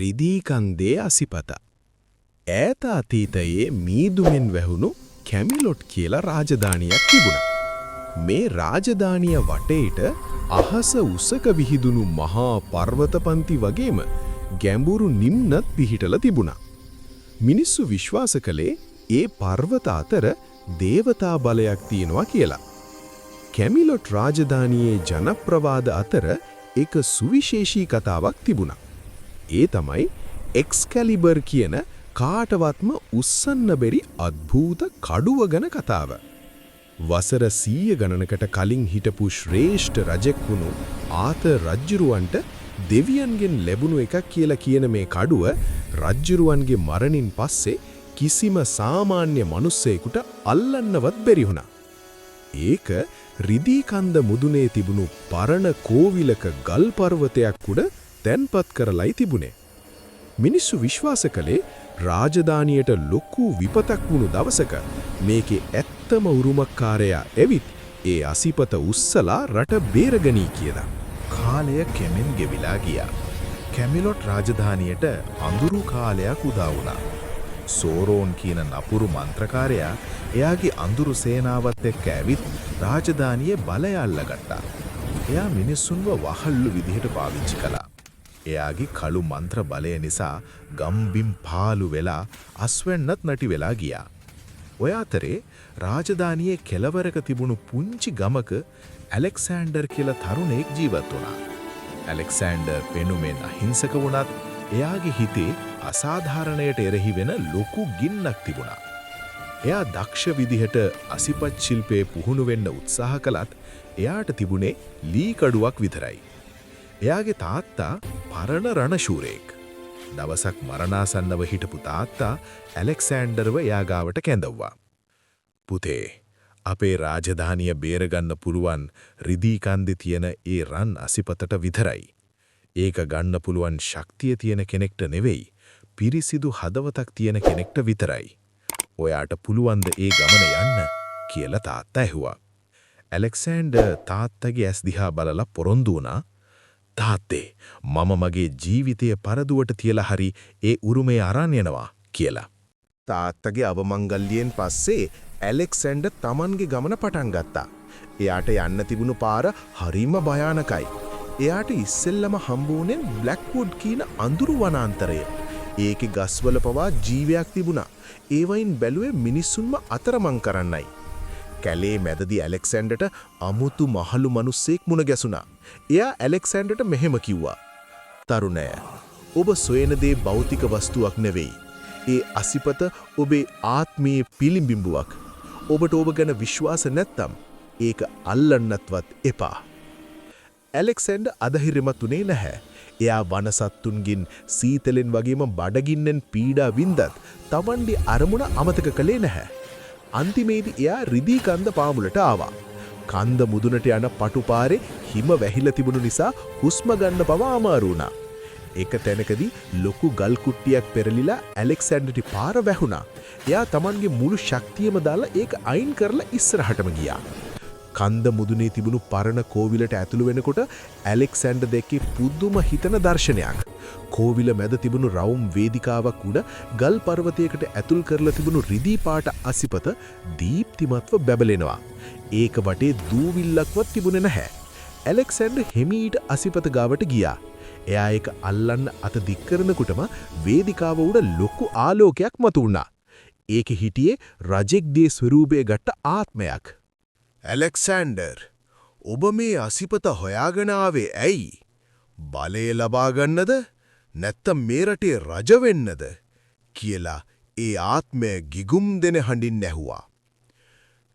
රිදී කන්දේ අසිපත. ඈත අතීතයේ මීදුමෙන් වැහුණු කැමිලොට් කියලා රාජධානියක් තිබුණා. මේ රාජධානිය වටේට අහස උසක විහිදුණු මහා පර්වතපන්ති වගේම ගැඹුරු නිම්නත් පිහිටලා තිබුණා. මිනිස්සු විශ්වාස කළේ ඒ පර්වත අතර දේවතා බලයක් තියෙනවා කියලා. කැමිලොට් රාජධානියේ ජනප්‍රවාද අතර එක සුවිශේෂී කතාවක් තිබුණා. ඒ තමයි එක්ස්කැලිබර් කියන කාටවත්ම උස්සන්න බැරි අద్භූත කඩුව ගැන කතාව. වසර 100 ගණනකට කලින් හිටපු ශ්‍රේෂ්ඨ රජෙක් වුණු ආතර් රජුරවන්ට දෙවියන්ගෙන් ලැබුණු එකක් කියලා කියන මේ කඩුව රජුරවන්ගේ මරණින් පස්සේ කිසිම සාමාන්‍ය මිනිස්සෙකුට අල්ලන්නවත් බැරි වුණා. ඒක රිදී කන්ද මුදුනේ තිබුණු පරණ කෝවිලක ගල් පර්වතයක් උඩ තැන්පත් කරලයි තිබුණේ. මිනිස්සු විශ්වාස කළේ රාජධානියට ලොකු විපතක් වුණු දවසක මේකේ ඇත්තම උරුමකාරයා ඇවිත් ඒ අසිපත උස්සලා රට බේරගනී කියලා. කාලය කෙමෙන් ගෙවිලා ගියා. කැමිලොට් රාජධානියට අඳුරු කාලයක් උදා වුණා. සෝරෝන් කියන නපුරු මන්ත්‍රකාරයා එයාගේ අඳුරු සේනාවත් එක්ක ඇවිත් රාජධානියේ බලය අල්ලගත්තා. එයා මිනිස්සුන්ව වහල්ලු විදිහට පාවිච්චි කළා. එයාගේ කළු මන්ත්‍ර බලය නිසා ගම්බිම් පාළු වෙලා අස්වැන්නත් නැටි වෙලා ගියා. ඔය අතරේ රාජධානියේ කෙළවරක තිබුණු පුංචි ගමක ඇලෙක්සැන්ඩර් කියලා තරුණයෙක් ජීවත් වුණා. ඇලෙක්සැන්ඩර් පෙනුමෙන් අහිංසක වුණත් එයාගේ හිතේ අසාධාරණයට එරෙහි වෙන ලොකු ගින්නක් තිබුණා. එයා දක්ෂ විදිහට අසිපත් ශිල්පයේ පුහුණු වෙන්න උත්සාහ කළත් එයාට තිබුණේ ලී කඩුවක් විතරයි. එයාගේ තාත්තා පරණ රණශූරයෙක්. දවසක් මරණාසන්නව හිටපු තාත්තා ඇලෙක්සැන්ඩර්ව එයා ගාවට කැඳවුවා. පුතේ, අපේ රාජධානිය බේරගන්න පුළුවන් රිදී කන්දේ තියෙන ඒ රන් අසිපතට විතරයි. ඒක ගන්න පුළුවන් ශක්තිය තියෙන කෙනෙක්ට නෙවෙයි, පිරිසිදු හදවතක් තියෙන කෙනෙක්ට විතරයි. ඔයාට පුළුවන්ද ඒ ගමන යන්න කියලා තාත්තා ඇහුවා. ඇලෙක්සැන්ඩර් තාත්තගේ ඇස් දිහා බලලා පොරොන්දු වුණා. තාත්තේ, මම මගේ ජීවිතය පරදුවට තියලා හරි ඒ උරුමය අරන් යනවා කියලා. තාත්තගේ අවමංගල්‍යයෙන් පස්සේ ඇලෙක්සැන්ඩර් තමන්ගේ ගමන පටන් ගත්තා. එයාට යන්න තිබුණු පාර හරිම භයානකයි. එයාට ඉස්සෙල්ලම හම්බුනේ බ්ලැක්වුඩ් කියන අඳුරු වනාන්තරය. ඒකේ ගස්වල පවා ජීවයක් තිබුණා. ඒ වයින් බැලුවේ මිනිස්සුන්ව අතරමං කරන්නයි. කැලේ මැදදී ඇලෙක්සැන්ඩර්ට අමුතු මහලු මිනිස්සෙක් මුණ ගැසුණා. එයා ඇලෙක්සැන්ඩර්ට මෙහෙම කිව්වා. තරුණයා, ඔබ සොයන දේ භෞතික වස්තුවක් නෙවෙයි. ඒ අසිපත ඔබේ ආත්මීය පිළිඹිඹුවක්. ඔබට ඔබ ගැන විශ්වාස නැත්තම් ඒක අල්ලන්නත්වත් එපා. ඇලෙක්සැන්ඩර් අධෛර්යමත් උනේ නැහැ. එයා වනසත්තුන්ගින් සීතලෙන් වගේම බඩගින්නෙන් පීඩා වින්දත් තවන්ගේ අරමුණ අමතක කළේ නැහැ. අන්තිමේදී එයා රිදී කන්ද පාමුලට ආවා. කන්ද මුදුනට යන පටුපාරේ හිම වැහිලා තිබුණු නිසා හුස්ම ගන්න පවා අමාරු වුණා. එක තැනකදී ලොකු ගල් කුට්ටියක් පෙරලිලා ඇලෙක්සැන්ඩර්ට පාර වැහුණා. එයා Tamanගේ මුළු ශක්තියම දාලා ඒක අයින් කරලා ඉස්සරහටම ගියා. කන්ද මුදුනේ තිබුණු පරණ කෝවිලට ඇතුළු වෙනකොට ඇලෙක්සැන්ඩර් දැක්කේ පුදුම හිතන දර්ශනයක්. කෝවිල මැද තිබුණු රවුම් වේදිකාවක් උඩ ගල් පර්වතයකට ඇතුල් කරලා තිබුණු රිදී පාට අසිපත දීප්තිමත්ව බැබලෙනවා. ඒක වටේ දූවිල්ලක්වත් තිබුණේ නැහැ. ඇලෙක්සැන්ඩර් හිමීට අසිපත ගාවට ගියා. එයා ඒක අල්ලන්න අත දික් කරනකොටම වේදිකාව උඩ ලොකු ආලෝකයක් මතුවුණා. ඒකේ හිටියේ රජෙක්ගේ ස්වරූපය ගත්ත ආත්මයක්. ඇලෙක්සැන්ඩර්, ඔබ මේ අසිපත හොයාගෙන ආවේ ඇයි? බලය ලබා ගන්නද? නැත්තම් මේ රටේ රජ වෙන්නද? කියලා ඒ ආත්මය ගිගුම් දෙන හඬින් ඇහුවා.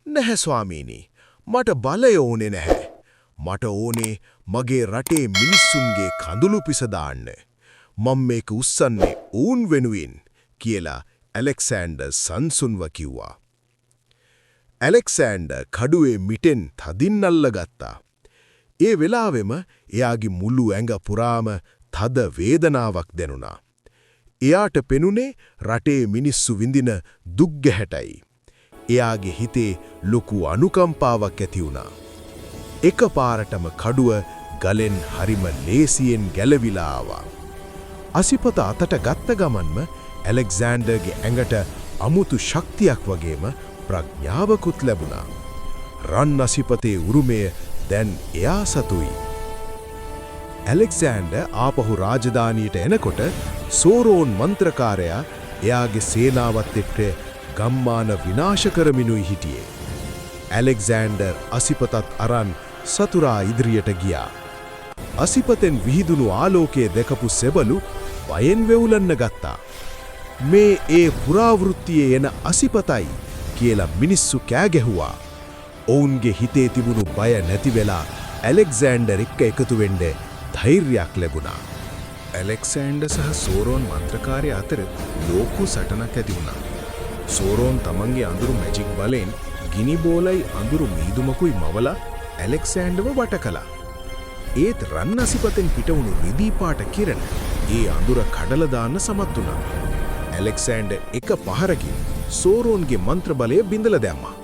නැහැ ස්වාමීනි, මට බලය ඕනේ නැහැ. මට ඕනේ මගේ රටේ මිනිස්සුන්ගේ කඳුළු පිස දාන්න. මම මේක උස්සන්නේ ඌන් වෙනුවෙන් කියලා ඇලෙක්සැන්ඩර් සංසුන්ව කිව්වා. ඇලෙක්සැන්ඩර් කඩුවේ මිටෙන් තදින් අල්ලගත්තා. ඒ වෙලාවෙම එයාගේ මුළු ඇඟ පුරාම තද වේදනාවක් දැනුණා. එයාට පෙනුනේ රටේ මිනිස්සු විඳින දුක් ගැහැටයි. එයාගේ හිතේ ලොකු අනුකම්පාවක් ඇති වුණා. එකපාරටම කඩුව ගලෙන් හරිම ලේසියෙන් ගැලවිලා ආවා. අසිපත අතට ගත්ත ගමන්ම ඇලෙක්සෑන්ඩර්ගේ ඇඟට අමුතු ශක්තියක් වගේම ප්‍රඥාවකුත් ලැබුණා. රන් අසිපතේ උරුමය දැන් එයා සතුයි. ඇලෙක්සෑන්ඩර් ආපහු රාජධානියට එනකොට සෝරෝන් මන්ත්‍රකාරයා එයාගේ සේනාවත් එක්ක ගම්මාන විනාශ කරමිනුයි හිටියේ. ඇලෙක්සෑන්ඩර් අසිපතත් අරන් සතුරා ඉදිරියට ගියා. අසිපතෙන් විහිදුණු ආලෝකයේ දැකපු සෙබළු බයෙන් වෙවුලන්න ගත්තා. මේ ඒ පුරාවෘත්තියේ එන අසිපතයි කියලා මිනිස්සු කෑ ගැහුවා. ඔවුන්ගේ හිතේ තිබුණු බය නැති වෙලා ඇලෙක්සෑන්ඩර් එක්ක එකතු වෙන්න ධෛර්යයක් ලැබුණා. ඇලෙක්සෑන්ඩර් සහ සෝරෝන් මන්ත්‍රකාරය අතර ලෝකු සටනක් ඇති වුණා. සෝරෝන් තමන්ගේ අඳුරු මැජික් බලෙන් ගිනි බෝලයි අඳුරු මීදුමකුයි මවලා ඇලෙක්සෑන්ඩර්ව වට කළා. ඒත් රන් අසිපතෙන් පිටවුණු රිදී පාට කිරණ ඒ අඳුර කඩලා දාන්න සමත් වුණා. ඇලෙක්සෑන්ඩර් එක පහරකින් සෝරෝන්ගේ මන්ත්‍ර බලය බිඳලා දැම්මා.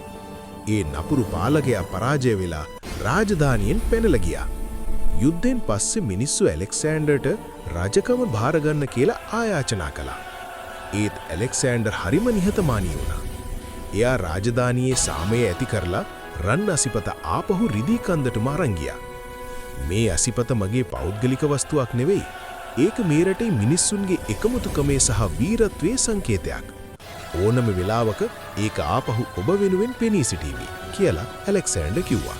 ඒ නපුරු පාලකයා පරාජය වෙලා රාජධානියෙන් පැනලා ගියා. යුද්ධෙන් පස්සේ මිනිස්සු ඇලෙක්සෑන්ඩර්ට රජකම භාරගන්න කියලා ආයාචනා කළා. ඒත් ඇලෙක්සෑන්ඩර් හරිම නිහතමානී වුණා. එයා රාජධානියේ සාමය ඇති කරලා රන් අසිපත ආපහු රිදී කන්දටම අරන් ගියා. මේ අසිපත මගේ පෞද්ගලික වස්තුවක් නෙවෙයි. ඒක මේ රටේ මිනිස්සුන්ගේ එකමුතුකමේ සහ වීරත්වයේ සංකේතයක්. ඕනම වෙලාවක ඒක ආපහු ඔබ වෙනුවෙන් පෙනී සිටීවි කියලා ඇලෙක්සෑන්ඩර් කිව්වා.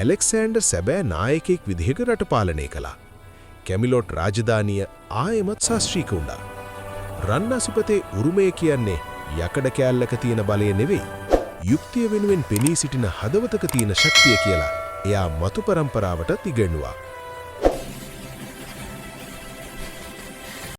ඇලෙක්සෑන්ඩර් සැබෑ නායකයෙක් විදිහට රට පාලනය කළා. කැමිලොට් රාජධානිය ආයෙමත් ශාස්ත්‍රීක වුණා. රන් අසිපතේ උරුමය කියන්නේ යකඩ කෑල්ලක තියෙන බලය නෙවෙයි. යුක්තිය වෙනුවෙන් පෙනී සිටින හදවතක තියෙන ශක්තිය කියලා එයා මතු පරම්පරාවටත් ඉගෙනුවා.